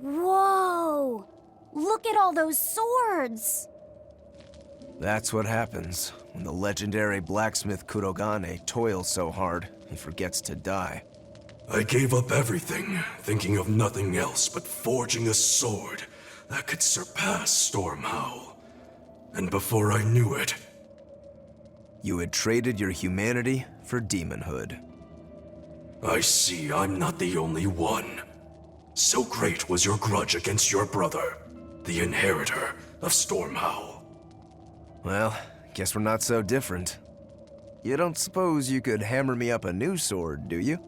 Whoa! Look at all those swords! That's what happens when the legendary blacksmith Kurogane toils so hard he forgets to die. I gave up everything, thinking of nothing else but forging a sword that could surpass Stormhowl. And before I knew it... You had traded your humanity for demonhood. I see I'm not the only one. So great was your grudge against your brother, the inheritor of Stormhowl. Well, guess we're not so different. You don't suppose you could hammer me up a new sword, do you?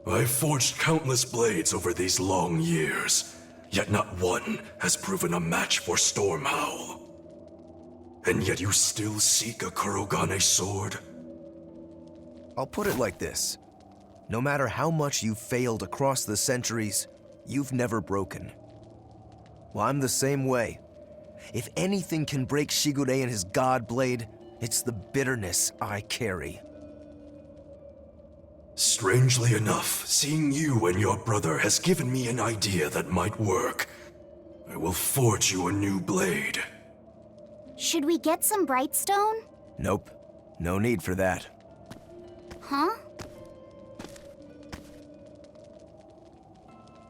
I've forged countless blades over these long years, yet not one has proven a match for Stormhowl. And yet you still seek a Kurogane sword? I'll put it like this. No matter how much you've failed across the centuries, you've never broken. Well, I'm the same way. If anything can break Shigure and his god blade, it's the bitterness I carry. Strangely enough, seeing you and your brother has given me an idea that might work. I will forge you a new blade. Should we get some Brightstone? Nope. No need for that. Huh?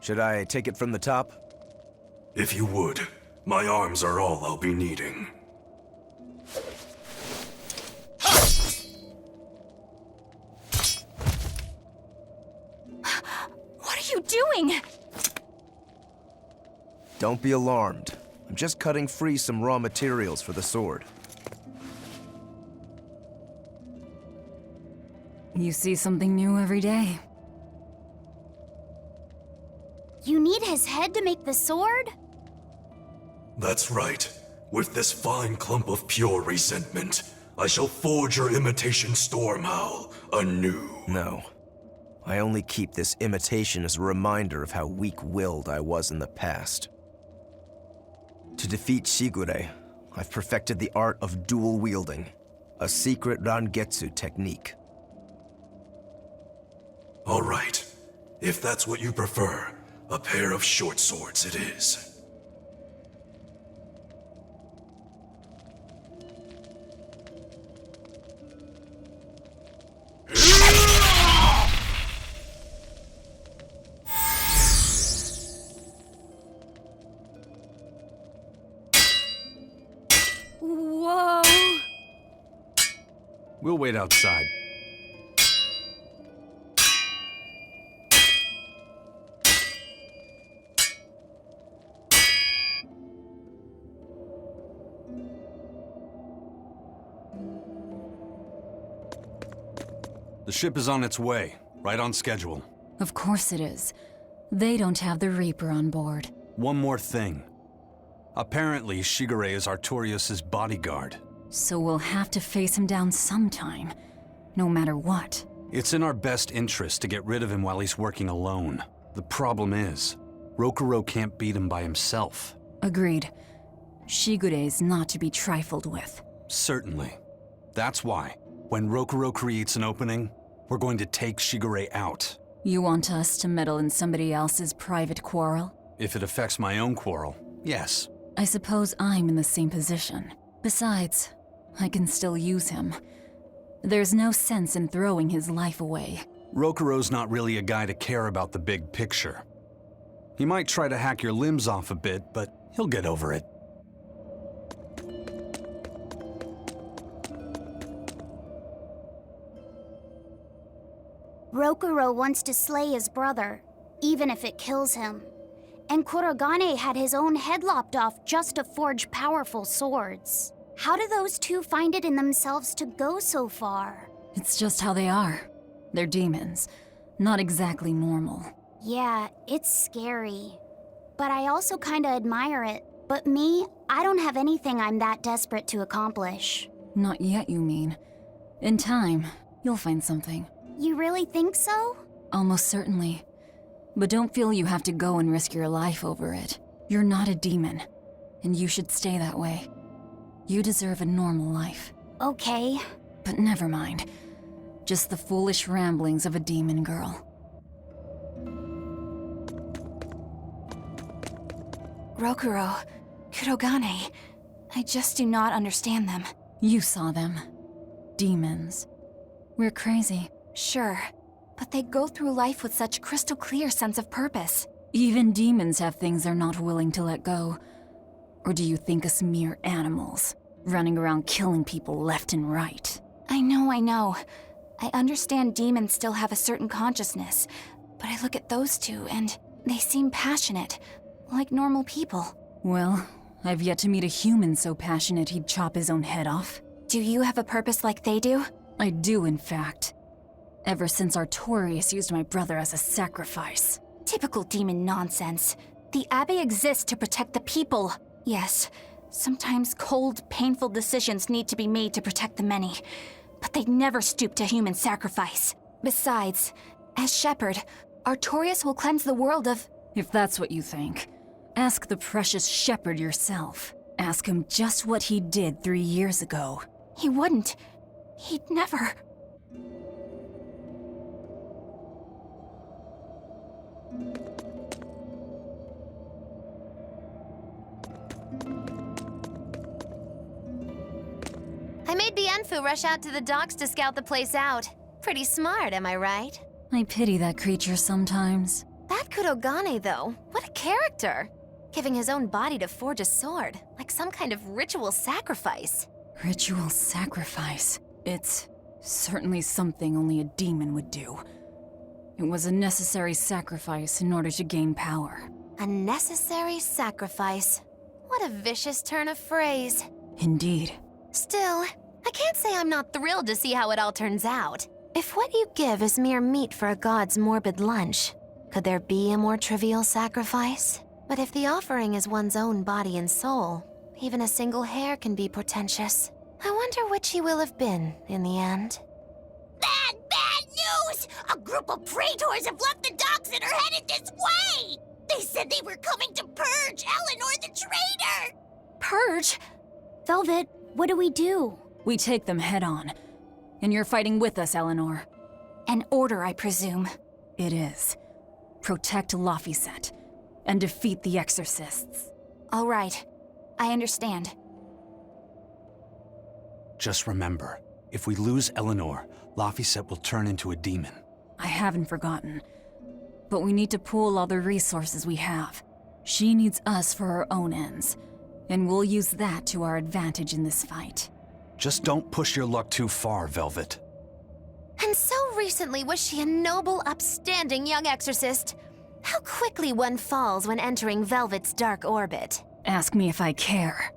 Should I take it from the top? If you would. My arms are all I'll be needing. What are you doing? Don't be alarmed. I'm just cutting free some raw materials for the sword. You see something new every day. You need his head to make the sword? That's right. With this fine clump of pure resentment, I shall forge your imitation Stormhowl anew. No. I only keep this imitation as a reminder of how weak-willed I was in the past. To defeat Shigure, I've perfected the art of dual wielding, a secret Rangetsu technique. All right. If that's what you prefer, a pair of short swords it is. Whoa! We'll wait outside. The ship is on its way, right on schedule. Of course it is. They don't have the Reaper on board. One more thing. Apparently, Shigure is Artorias' bodyguard. So we'll have to face him down sometime, no matter what. It's in our best interest to get rid of him while he's working alone. The problem is, Rokuro can't beat him by himself. Agreed. Shigure is not to be trifled with. Certainly. That's why, when Rokuro creates an opening, we're going to take Shigure out. You want us to meddle in somebody else's private quarrel? If it affects my own quarrel, yes. I suppose I'm in the same position. Besides, I can still use him. There's no sense in throwing his life away. Rokuro's not really a guy to care about the big picture. He might try to hack your limbs off a bit, but he'll get over it. Rokuro wants to slay his brother, even if it kills him. And Kurogane had his own head lopped off just to forge powerful swords. How do those two find it in themselves to go so far? It's just how they are. They're demons. Not exactly normal. Yeah, it's scary. But I also kinda admire it. But me, I don't have anything I'm that desperate to accomplish. Not yet, you mean. In time, you'll find something. You really think so? Almost certainly. But don't feel you have to go and risk your life over it. You're not a demon, and you should stay that way. You deserve a normal life. Okay. But never mind. Just the foolish ramblings of a demon girl. Rokuro, Kurogane, I just do not understand them. You saw them. Demons. We're crazy. Sure, but they go through life with such crystal clear sense of purpose. Even demons have things they're not willing to let go. Or do you think us mere animals, running around killing people left and right? I know. I understand demons still have a certain consciousness, but I look at those two and they seem passionate, like normal people. Well, I've yet to meet a human so passionate he'd chop his own head off. Do you have a purpose like they do? I do, in fact. Ever since Artorius used my brother as a sacrifice. Typical demon nonsense. The Abbey exists to protect the people. Yes, sometimes cold, painful decisions need to be made to protect the many, but they never stoop to human sacrifice. Besides, as shepherd, Artorius will cleanse the world of... If that's what you think, ask the precious shepherd yourself. Ask him just what he did 3 years ago. He wouldn't. He'd never... I made the Enfu rush out to the docks to scout the place out. Pretty smart, am I right? I pity that creature sometimes. That Kurogane, though, what a character! Giving his own body to forge a sword, like some kind of ritual sacrifice. Ritual sacrifice. It's certainly something only a demon would do. It was a necessary sacrifice in order to gain power. A necessary sacrifice. What a vicious turn of phrase. Indeed. Still, I can't say I'm not thrilled to see how it all turns out. If what you give is mere meat for a god's morbid lunch, could there be a more trivial sacrifice? But if the offering is one's own body and soul, even a single hair can be portentous. I wonder which he will have been in the end. Bad news! A group of praetors have left the docks and are headed this way! They said they were coming to purge Eleanor the traitor! Purge? Velvet, what do we do? We take them head on. And you're fighting with us, Eleanor. An order, I presume. It is. Protect Laphicet and defeat the exorcists. All right. I understand. Just remember, if we lose Eleanor, Laphicet will turn into a demon. I haven't forgotten. But we need to pool all the resources we have. She needs us for her own ends, and we'll use that to our advantage in this fight. Just don't push your luck too far, Velvet. And so recently was she a noble, upstanding young exorcist. How quickly one falls when entering Velvet's dark orbit. Ask me if I care.